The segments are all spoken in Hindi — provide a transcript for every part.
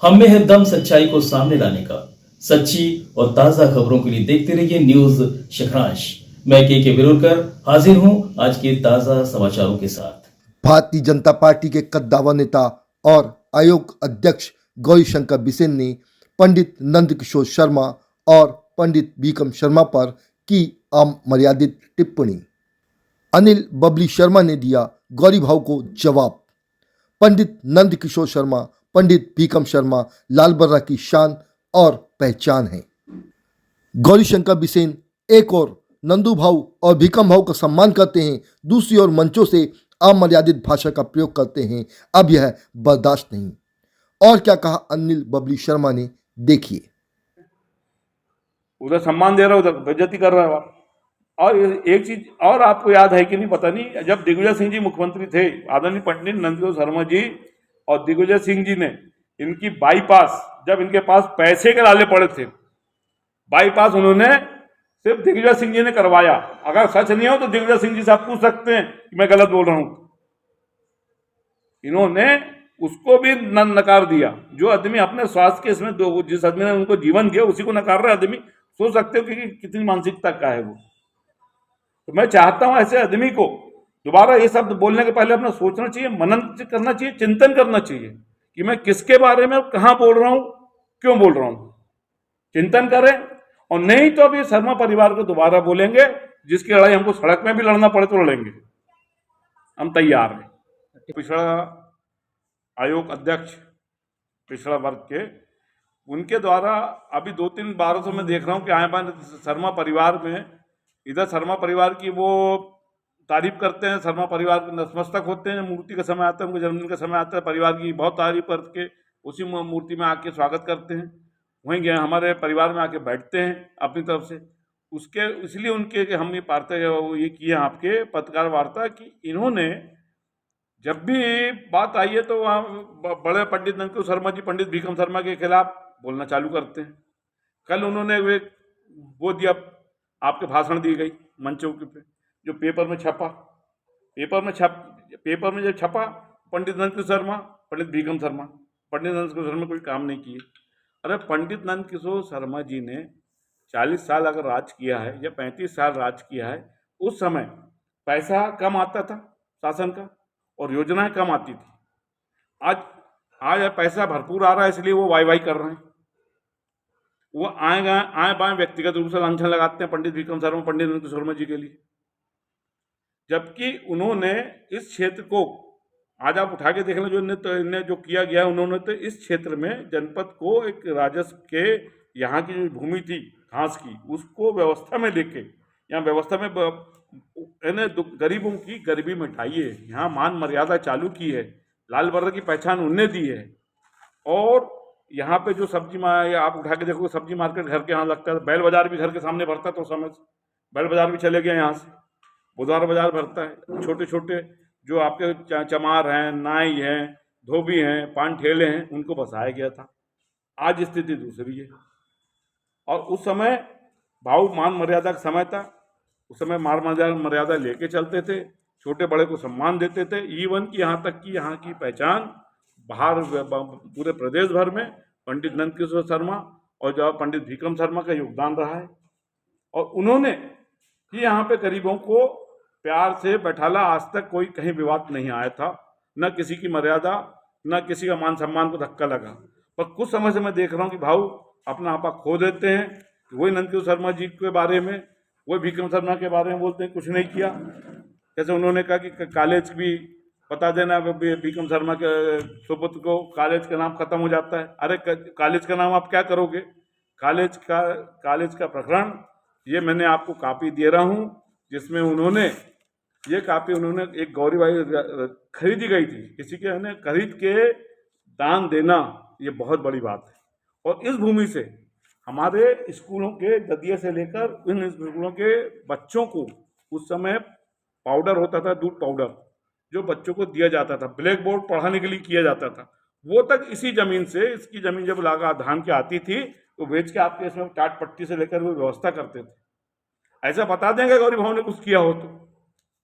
हम में है दम सच्चाई को सामने लाने का। सच्ची और ताजा खबरों के लिए देखते रहिए न्यूज शिखरांश। मैं के बिरोलकर हाजिर हूं आज के ताजा समाचारों के साथ। भारतीय जनता पार्टी के कद्दावर नेता और आयोग अध्यक्ष गौरीशंकर बिसेन ने पंडित नंदकिशोर शर्मा और पंडित भीकम शर्मा पर की अमर्यादित टिप्पणी। अनिल बबली शर्मा ने दिया गौरी भाव को जवाब। पंडित नंदकिशोर शर्मा, पंडित भीकम शर्मा लाल बर्रा की शान और पहचान है। गौरीशंकर बिसेन एक और नंदू भाव और भीकम भाव का सम्मान करते हैं, दूसरी ओर मंचों से अमर्यादित भाषा का प्रयोग करते हैं। अब यह बर्दाश्त नहीं। और क्या कहा अनिल बबली शर्मा ने, देखिए। उधर सम्मान दे रहा है, उधर बेइज्जती कर रहा है आप। और एक चीज और आपको याद है कि नहीं पता नहीं, जब दिग्विजय सिंह जी मुख्यमंत्री थे, आदरणीय पंडित नंदकिशोर शर्मा जी और दिग्विजय सिंह जी ने इनकी बाईपास, जब इनके पास पैसे के लाले पड़े थे, बाईपास उन्होंने सिर्फ दिग्विजय सिंह जी ने करवाया। अगर सच नहीं हो तो दिग्विजय सिंह जी से आप पूछ सकते हैं कि मैं गलत बोल रहा हूं। इन्होंने उसको भी नकार दिया। जो आदमी अपने स्वास्थ्य के इसमें जिस आदमी ने उनको जीवन दिया उसी को नकार रहा आदमी, सोच सकते हो कि कितनी मानसिकता का है वो। तो मैं चाहता हूं ऐसे आदमी को दोबारा ये शब्द बोलने के पहले अपना सोचना चाहिए, मनन करना चाहिए, चिंतन करना चाहिए कि मैं किसके बारे में कहां बोल रहा हूं, क्यों बोल रहा हूं। चिंतन करें, और नहीं तो अभी शर्मा परिवार को दोबारा बोलेंगे, जिसकी लड़ाई हमको सड़क में भी लड़ना पड़े तो लड़ेंगे, हम तैयार हैं। पिछड़ा आयोग अध्यक्ष पिछड़ा वर्ग के, उनके द्वारा अभी 2-3 बारों से मैं देख रहा हूं कि आए बार शर्मा परिवार में, इधर शर्मा परिवार की वो तारीफ करते हैं, शर्मा परिवार के नतमस्तक होते हैं। मूर्ति का समय आता है, उनके जन्मदिन का समय आता है, परिवार की बहुत तारीफ करके उसी मूर्ति में आके स्वागत करते हैं, वहीं गए हमारे परिवार में आके बैठते हैं अपनी तरफ से। उसके इसलिए उनके हम ये पार्ता ये किए आपके पत्रकार वार्ता कि इन्होंने जब भी बात आई है तो वहाँ बड़े पंडित नंदकिशोर शर्मा जी पंडित भीकम शर्मा के खिलाफ बोलना चालू करते हैं। कल उन्होंने वो दिया, आपके भाषण दी गई मंचों के पे, जो पेपर में छपा, पेपर में जब छपा पंडित नंदकिशोर शर्मा पंडित भीकम शर्मा, पंडित नंदकिशोर शर्मा कोई काम नहीं किए। अरे पंडित नंदकिशोर शर्मा जी ने 40 साल अगर राज किया है या 35 साल राज किया है, उस समय पैसा कम आता था शासन का और योजनाएं कम आती थी। आज पैसा भरपूर आ रहा है, इसलिए वो वाई कर रहे हैं। वो आए बाएं व्यक्तिगत रूप से लांछन लगाते हैं पंडित भीकम शर्मा पंडित नंदकिशोर शर्मा जी के लिए, जबकि उन्होंने इस क्षेत्र को, आज आप उठा के देख लें जो इन्हें जो किया गया है, उन्होंने तो इस क्षेत्र में जनपद को एक राजस्व के, यहाँ की जो भूमि थी घास की, उसको व्यवस्था में लेके, यहाँ व्यवस्था में गरीबों की गरीबी मिटाई है, यहाँ मान मर्यादा चालू की है, लाल बर्रा की पहचान उनने दी है। और यहाँ पे जो सब्जी आप उठा के देखो, सब्जी मार्केट घर के यहाँ लगता है, बैल बाजार भी घर के सामने भरता है, तो समय बैल बाजार भी चले गए यहाँ से, बुधवार बाजार भरता है। छोटे छोटे जो आपके चमार हैं, नाई हैं, धोबी हैं, पान ठेले हैं, उनको बसाया गया था। आज स्थिति दूसरी है। और उस समय भाव मान मर्यादा का समय था, उस समय मान मर्यादा लेके चलते थे, छोटे बड़े को सम्मान देते थे। इवन कि यहाँ तक कि यहाँ की पहचान बाहर पूरे प्रदेश भर में पंडित नंदकिशोर शर्मा और जो पंडित भीकम शर्मा का योगदान रहा है। और उन्होंने ही यहाँ पे गरीबों को प्यार से बैठाला। आज तक कोई कहीं विवाद नहीं आया था, न किसी की मर्यादा, न किसी का मान सम्मान को धक्का लगा। पर कुछ समय से मैं देख रहा हूँ कि भाव अपना आपा खो देते हैं। वही नंदकिशोर शर्मा जी के बारे में, वही भीकम शर्मा के बारे में बोलते हैं कुछ नहीं किया। जैसे उन्होंने कहा कि कॉलेज भी बता देना, भीकम शर्मा के सुपुत्र को कॉलेज का नाम खत्म हो जाता है। अरे कॉलेज का नाम आप क्या करोगे? कॉलेज का प्रकरण ये मैंने आपको कॉपी दे रहा हूँ, जिसमें उन्होंने ये कॉपी उन्होंने एक गौरी भाई खरीदी गई थी, किसी के उन्हें खरीद के दान देना, ये बहुत बड़ी बात है। और इस भूमि से हमारे स्कूलों के ददिये से लेकर इन स्कूलों के बच्चों को उस समय पाउडर होता था, दूध पाउडर, जो बच्चों को दिया जाता था, ब्लैक बोर्ड पढ़ाने के लिए किया जाता था, वो तक इसी जमीन से, इसकी जमीन जब लागा धान की आती थी तो बेच के आपके इसमें टाट पट्टी से लेकर वो व्यवस्था करते थे। ऐसा बता देंगे गौरी भाव ने कुछ किया हो तो।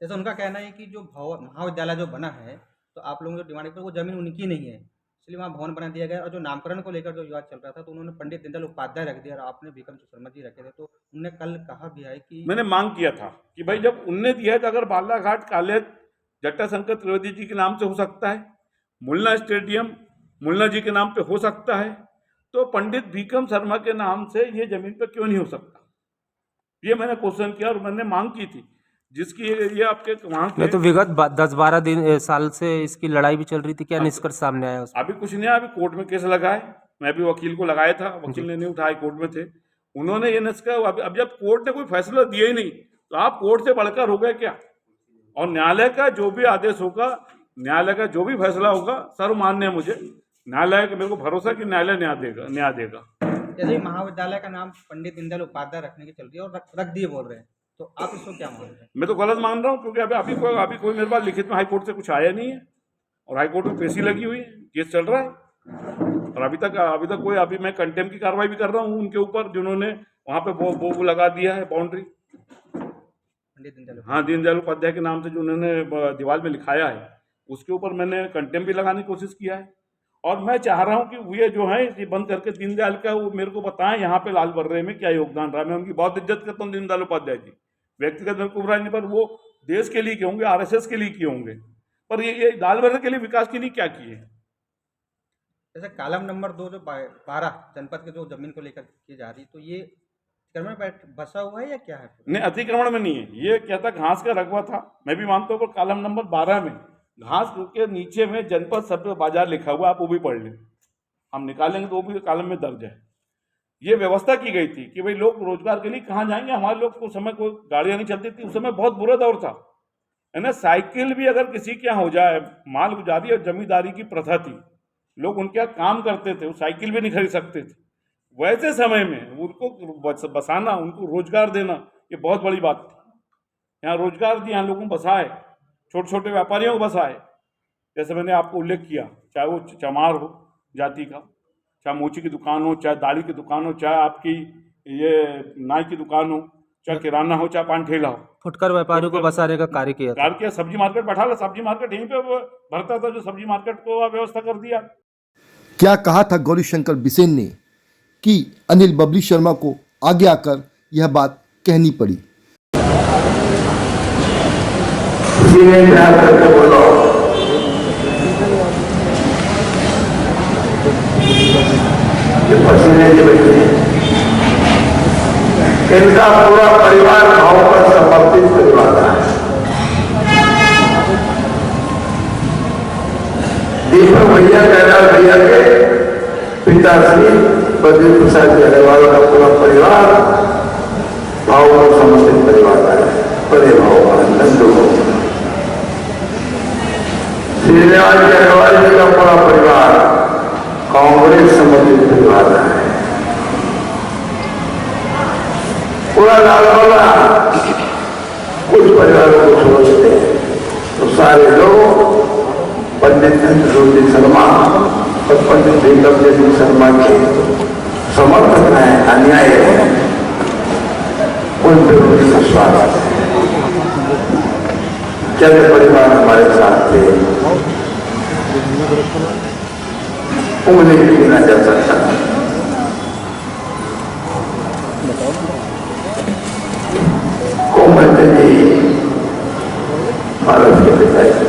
जैसे उनका कहना है कि जो महाविद्यालय जो बना है, तो आप लोगों जो डिमांड पर वो जमीन उनकी नहीं है, इसलिए वहाँ भवन बना दिया गया। और जो नामकरण को लेकर जो विवाद चल रहा था, तो उन्होंने पंडित दीनदयाल उपाध्याय रख दिया और आपने भीकम शर्मा जी रखे थे। तो उन्होंने कल कहा भी है कि मैंने मांग किया था कि भाई जब उनने दिया है तो अगर बालाघाट कॉलेज जटाशंकर त्रिवेदी जी के नाम से हो सकता है, मुन्ना स्टेडियम मुन्ना जी के नाम पे हो सकता है, तो पंडित भीकम शर्मा के नाम से ये जमीन पे क्यों नहीं हो सकता? ये मैंने क्वेश्चन किया और मैंने मांग की थी, जिसकी ये आपके वहाँ मैं के तो विगत 10-12 दिन साल से इसकी लड़ाई भी चल रही थी, क्या हाँ, निष्कर्ष सामने आया उसमें? अभी कुछ नहीं आया। अभी कोर्ट में केस लगा है, मैं भी वकील को लगाया था, वकील ने नहीं उठाया, कोर्ट में थे। उन्होंने ये निष्कर्ष अब जब कोर्ट ने कोई फैसला दिया ही नहीं तो आप कोर्ट से बढ़कर हो गए क्या? और न्यायालय का जो भी आदेश होगा, न्यायालय का जो भी फैसला होगा सर्वमान्य है। मुझे न्यायालय का मेरे को भरोसा कि न्यायालय न्याय देगा। जैसे ही महाविद्यालय का नाम पंडित दीनदयाल उपाध्याय रखने की चल रही है और रख दिए बोल रहे हैं, तो आप इसको क्या मान रहे हैं? मैं तो गलत मान रहा हूँ, क्योंकि अभी कोई मेरे पास लिखित में हाई कोर्ट से कुछ आया नहीं है और हाई कोर्ट में पेशी लगी हुई है, केस चल रहा है। और अभी तक कोई अभी मैं कंटेम्प्ट की कार्रवाई भी कर रहा हूँ उनके ऊपर, जिन्होंने वहाँ पे वो लगा दिया है बाउंड्री, पंडित दीनदयाल हाँ, दीनदयाल उपाध्याय के नाम से जो उन्होंने दीवार में लिखाया है, उसके ऊपर मैंने कंटेम्प्ट भी लगाने की कोशिश किया है। और मैं चाह रहा हूँ कि ये जो है ये बंद करके दीनदयाल का वो मेरे को बताएं यहाँ पे लाल बर्रे में क्या योगदान रहा। मैं उनकी बहुत इज्जत करता हूँ दीनदयाल उपाध्याय जी, व्यक्तिगत मेरे को बुरा नहीं, पर वो देश के लिए किए होंगे, आरएसएस के लिए किए होंगे, पर ये लाल बर्रे के लिए विकास के लिए क्या किए? जैसे कॉलम नंबर 2 जो 12 जनपद के जो जमीन को लेकर की जा रही, तो ये अतिक्रमण पर बसा हुआ है या क्या है? नहीं, अतिक्रमण में नहीं है, ये क्या था, घास का रकबा था, मैं भी मानता हूँ। पर कॉलम नंबर 12 में घास के नीचे में जनपद सभ्य बाजार लिखा हुआ, आप वो भी पढ़ लें, हम निकालेंगे तो वो भी कॉलम में दर्ज है। ये व्यवस्था की गई थी कि भाई लोग रोजगार के लिए कहाँ जाएंगे। हमारे लोग उस समय कोई गाड़ियाँ नहीं चलती थी, उस समय बहुत बुरा दौर था, है ना। साइकिल भी अगर किसी के यहाँ हो जाए, माल गुजारी और जमींदारी की प्रथा थी, लोग उनके यहाँ काम करते थे, वो साइकिल भी नहीं खरीद सकते थे। वैसे समय में उनको बसाना, उनको रोजगार देना, ये बहुत बड़ी बात थी। यहाँ रोजगार दिया, यहाँ लोगों को बसाए, छोटे छोटे व्यापारियों को बसाए। जैसे मैंने आपको उल्लेख किया, चाहे वो चमार हो जाति का, चाहे मोची की दुकान हो, चाहे दाढ़ी की दुकान हो, चाहे आपकी ये नाई की दुकान हो, चाहे किराना हो, चाहे पान ठेला हो, फुटकर व्यापारियों को बसाने का कार्य किया था। सब्जी मार्केट बैठा ला, सब्जी मार्केट यहीं पे भरता था, जो सब्जी मार्केट को व्यवस्था कर दिया। क्या कहा था गौरीशंकर बिसेन ने कि अनिल बबली शर्मा को आगे आकर यह बात कहनी पड़ी। इनका पूरा परिवार भाव पर समर्पित परिवार है। दीपक भैया कैलाश भैया के पिताश्री बद्री प्रसाद जी अग्रवाल का पूरा परिवार भाव पर समर्पित परिवार है। बड़े भाव पर नंदू श्रीनिवास जी अग्रवाल जी का पूरा परिवार कांग्रेस समर्पित परिवार है। पूरा लालवाला कुछ परिवारों को सोचते हैं तो सारे लोग पंडित नंदू शर्मा और पंडित भीकम शर्मा के समर्थक हैं, अन्याय है, उन पर उनका स्वागत है। चंद्र परिवार हमारे साथ थे, उंगली भी गिना जा सकता है। कोमल जी भारत के पिताजी,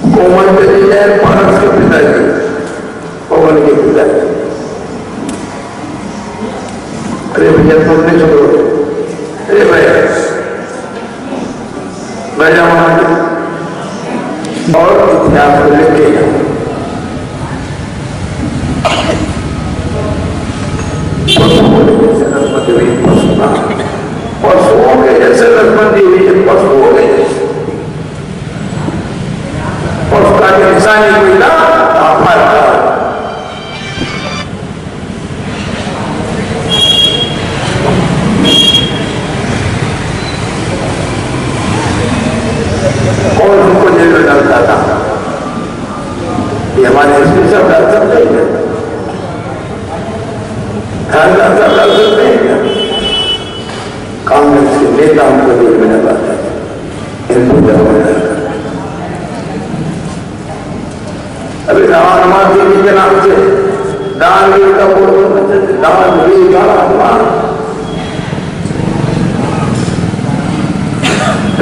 कोमल जी है भारत के पिताजी, पवन के पिताजी। अरे भैया तुम नहीं सुनो, अरे भैया मैं जाऊंगा और इतिहास को लेके पशुओं के जैसे नसबंदी हुई है, पशु हो गए, पशुता की निशानी हुई ना और उनको जेल में डालता था।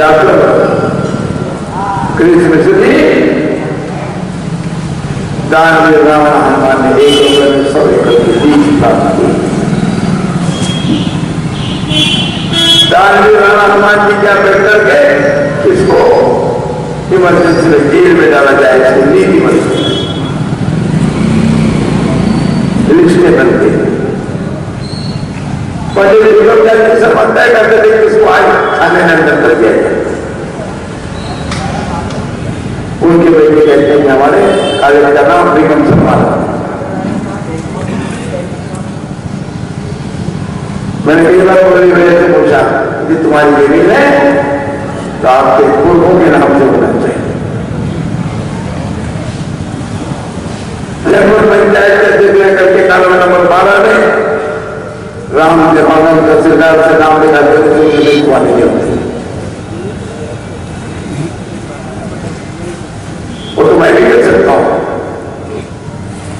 डॉक्टर कृष्ण मिश्र जी दानवीर राणा हनुमान ने 1 रुपये में 100 एकड़ की बीज प्राप्त की। दानवीर राणा हनुमान जी क्या बेहतर के इसको इमरजेंसी में जेल में डाला जाए, इसकी नीति बनी, लिस्टें बन गई। पंडित विक्रम जयंती शर्मा तय करते थे कि इसको आज थाने में अंदर कर दिया जाए। उनके बेटे कहते हैं कि हमारे कॉलेज का नाम बीकम शर्मा। मैंने कई बार बड़ी वजह से पूछा कि तुम्हारी जमीन है तो आपके पूर्वों के नाम से होना चाहिए। लगभग पंचायत के अध्यक्ष करके कानून नंबर 12 में राम जवान तहसीलदार से नाम लिखा वाले होते, वो तो मैं भी कह सकता हूं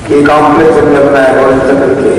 कि कॉम्प्लेक्स हमने बनाया और करके